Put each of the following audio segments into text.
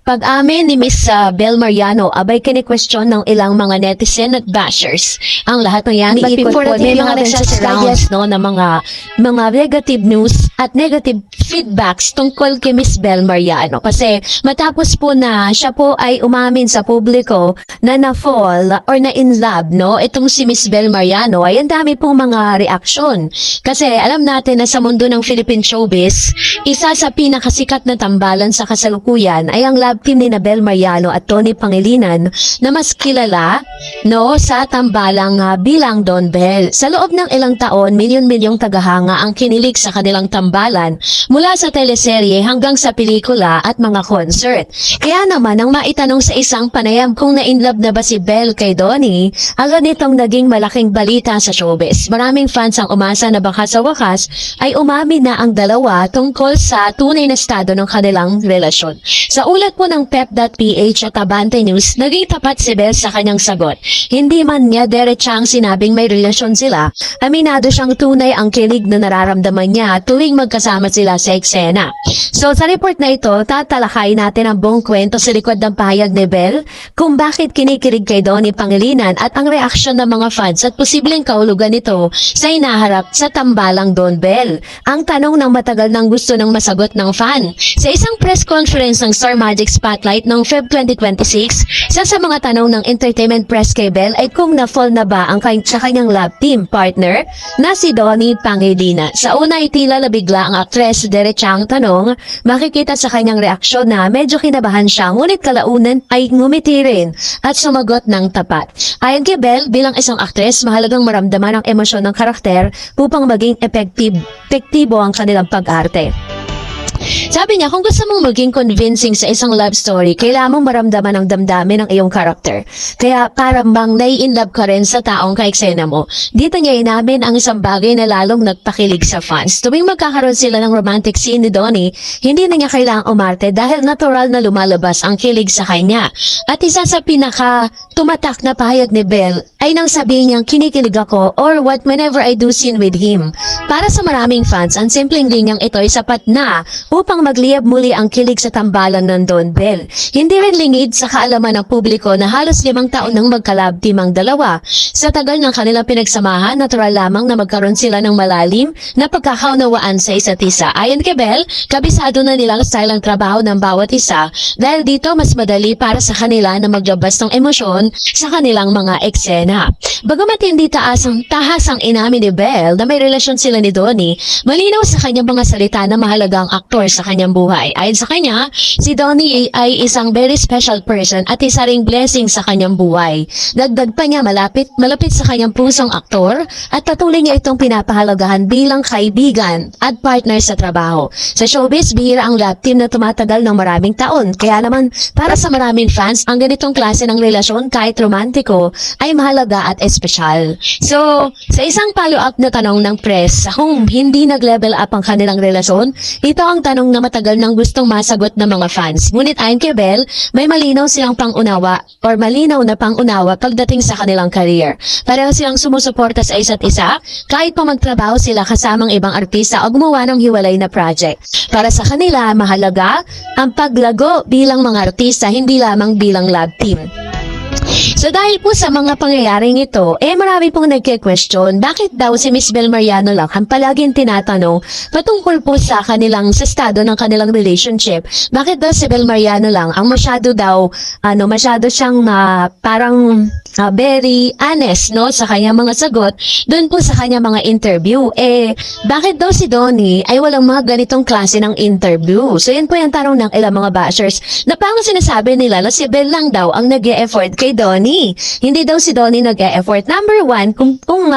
Pag-amin ni Miss Bel Mariano, abay kini-question ng ilang mga netizen at bashers. Ang lahat ng yan, but before that, may mga nagsasarounds no, na mga negative news at negative feedbacks tungkol kay Miss Bel Mariano. Kasi matapos po na siya po ay umamin sa publiko na na-fall or na-in love, no, itong si Miss Bel Mariano, ay ang dami pong mga reaksyon. Kasi alam natin na sa mundo ng Philippine showbiz, isa sa pinakasikat na tambalan sa kasalukuyan ay ang love team ni Bel Mariano at Tony Pangilinan na mas kilala no sa tambalang bilang Don Bel. Sa loob ng ilang taon, milyon-milyong tagahanga ang kinilig sa kanilang tambalan mula sa teleserye hanggang sa pelikula at mga concert. Kaya naman ang maitanong sa isang panayam kung na-inlove na ba si Bel kay Donnie, agad nitong naging malaking balita sa showbiz. Maraming fans ang umasa na baka sa wakas ay umamin na ang dalawa tungkol sa tunay na estado ng kanilang relasyon. Sa ulat po ng Pep.ph at Abante News, naging tapat si Bel sa kanyang sagot. Hindi man niya diretsang sinabing may relasyon sila, aminado siyang tunay ang kilig na nararamdaman niya tuwing magkasama sila sa eksena. So sa report na ito, tatalakay natin ang buong kwento sa likod ng pahayag ni Bel, kung bakit kinikilig kay Donnie Pangilinan at ang reaksyon ng mga fans at posibleng kahulugan nito sa inaharap sa tambalang Don Bel. Ang tanong ng matagal nang gusto ng masagot ng fan. Sa isang press conference ng Star Magic Spotlight noong Feb 2026, isa sa mga tanong ng entertainment press kay Bel ay kung na-fall na ba ang sa kanyang love team partner na si Donnie Pangilinan. Sa una ay tila nabigla ang aktres, diretsang tanong, makikita sa kanyang reaksyon na medyo kinabahan siya, ngunit kalaunan ay ngumiti rin at sumagot ng tapat. Ayon kay Bel, bilang isang aktres, mahalagang maramdaman ang emosyon ng karakter upang maging epektibo ang kanilang pag-arte. Sabi niya, kung gusto mong maging convincing sa isang love story, kailangan mong maramdaman ang damdamin ng iyong karakter. Kaya parang bang nai-inlove ka rin sa taong ka-eksena mo. Dito niya inamin ang isang bagay na lalong nagpakilig sa fans. Tuwing magkakaroon sila ng romantic scene ni Donnie, hindi na niya kailangang umarte dahil natural na lumalabas ang kilig sa kanya. At isa sa pinaka tumatak na pahayag ni Bel ay nang sabihin niyang kinikilig ako or whenever I do scene with him. Para sa maraming fans, ang simpleng linyang ito ay sapat na upang magliyab muli ang kilig sa tambalan ng Don Bel. Hindi rin lingid sa kaalaman ng publiko na halos 5 taon nang magkalab team ang dalawa. Sa tagal ng kanilang pinagsamahan, natural lamang na magkaroon sila ng malalim na pagkakaunawaan sa isa't isa. Ayon kay Bel, kabisado na nilang style ang trabaho ng bawat isa dahil dito mas madali para sa kanila na maglabas ng emosyon sa kanilang mga eksena. Bagamat hindi tahasang inamin ni Bel na may relasyon sila ni Donnie, malinaw sa kanyang mga salita na mahalaga ang aktor sa kanyang buhay. Ayon sa kanya, si Donnie ay isang very special person at isa ring blessing sa kanyang buhay. Dagdag pa niya, malapit sa kanyang pusong aktor at patuloy niya itong pinapahalagahan bilang kaibigan at partner sa trabaho. Sa showbiz, bihira ang love team na tumatagal ng maraming taon. Kaya naman, para sa maraming fans, ang ganitong klase ng relasyon kahit romantiko ay mahalaga at espesyal. So, sa isang follow-up na tanong ng press, kung hindi nag-level up ang kanilang relasyon, ito ang tanong na matagal nang gustong masagot ng mga fans. Ngunit ayon kay Bel, may malinaw silang pangunawa or malinaw na pangunawa pagdating sa kanilang career. Pareho silang sumusuporta sa isa't isa kahit pa magtrabaho sila kasamang ibang artista o gumawa ng hiwalay na project. Para sa kanila, mahalaga ang paglago bilang mga artista, hindi lamang bilang love team. So dahil po sa mga pangyayaring ito, marami pong nagke-question, bakit daw si Miss Bel Mariano lang ang palaging tinatanong patungkol po sa estado ng kanilang relationship. Bakit daw si Bel Mariano lang ang masyado siyang parang very honest, no, sa kanyang mga sagot doon po sa kanyang mga interview. Bakit daw si Donnie ay walang mga ganitong klase ng interview? So yan po yung tanong ng ilang mga bashers na parang sinasabi nila na si Bel lang daw ang nag-e-effort kay Donnie. Hindi daw si Donnie nag-e-effort. Number one, kung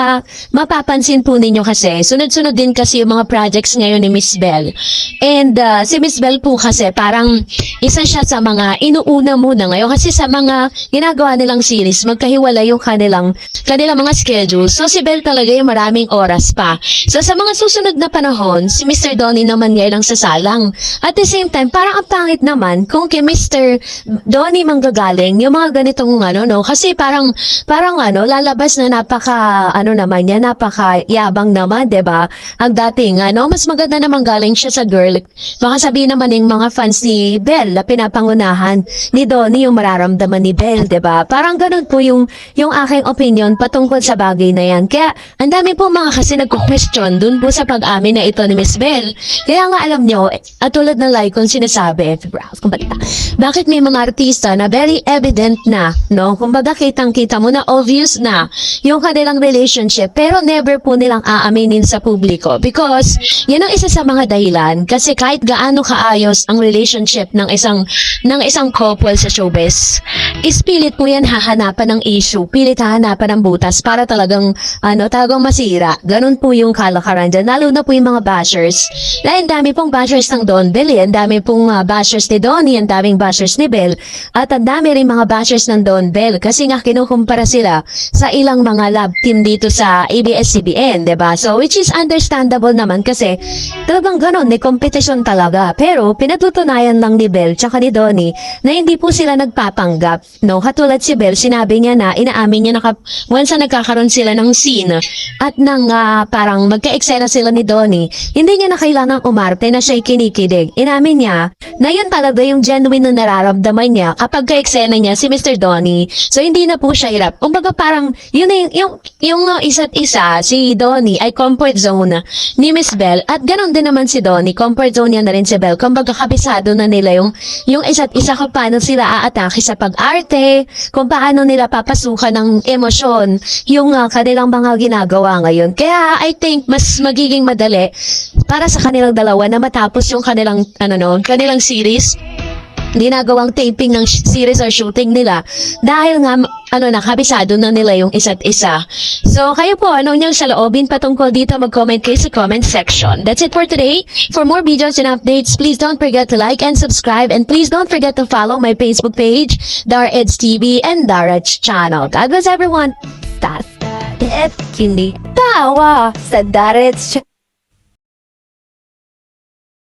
mapapansin po ninyo kasi, sunod-sunod din kasi yung mga projects ngayon ni Miss Bel. And si Miss Bel po kasi parang isa siya sa mga inuuna muna ngayon kasi sa mga ginagawa nilang series, magkahiwalay magkahiwalay yung kanilang mga schedule. So si Belle talaga yung maraming oras pa. So sa mga susunod na panahon, si Mr. Donnie naman ngayon ang sasalang. At the same time, parang ang pangit naman kung kay Mr. Donnie manggagaling yung mga ganitong kasi parang lalabas na napaka yabang naman, 'di ba? Ang dating mas maganda naman galing siya sa girl. Baka sabihin naman ng mga fans ni Belle na pinapangunahan ni Donnie yung mararamdaman ni Belle, 'di ba? Parang ganun po yung aking opinion patungkol sa bagay na yan. Kaya ang dami po mga kasi nagko-question dun po sa pag-amin na ito ni Miss Belle. Kaya nga alam nyo, at tulad ng like kung sinasabi, bakit may mga artista na very evident na, kumbaga kitang-kita mo na obvious na yung kanilang relationship pero never po nilang aaminin sa publiko because yan ang isa sa mga dahilan kasi kahit gaano kaayos ang relationship ng isang couple sa showbiz, pilit po yan hahanapan ng issue, pilit hahanapan ng butas para talagang masira. Ganun po yung kalakaran dyan, lalo na po yung mga bashers. Dahil dami pong bashers ng Don Belle, ang dami pong bashers ni Donnie, ang daming bashers ni Belle, at ang dami rin mga bashers ng Don Belle kasi nga kinukumpara sila sa ilang mga love team dito sa ABS-CBN, diba? So, which is understandable naman kasi talagang ganun, may competition talaga. Pero, pinatutunayan lang ni Belle tsaka ni Donnie na hindi po sila nagpapanggap, Katulad si Belle, sinabi niya na, inaamin niya na once na nagkakaroon sila ng scene at nang parang magka-eksena sila ni Donnie, hindi niya na kailangang umarte na siya'y kinikilig. Inamin niya na yun talaga yung genuine na nararamdaman niya kapag ka-eksena niya si Mr. Donnie. So, hindi na po siya hirap. Kumbaga parang, yung isa't isa, si Donnie ay comfort zone ni Miss Belle at ganon din naman si Donnie, comfort zone niya na rin si Belle. Kumbaga kabisado na nila yung isa't isa kung paano sila aatake sa pag-arte, kung paano nila papasukan ng emosyon yung kanilang mga ginagawa ngayon. Kaya I think mas magiging madali para sa kanilang dalawa na matapos yung kanilang series, ginagawang taping ng series or shooting nila dahil nga nakabisado na nila yung isa't isa. So kayo po, anong niyang saloobin patungkol dito, mag-comment kayo sa comment section. That's it for today. For more videos and updates, please don't forget to like and subscribe, and please don't forget to follow my Facebook page, Dareds TV and Dareds channel. God bless everyone. That's it. Hindi tawa sa Dareds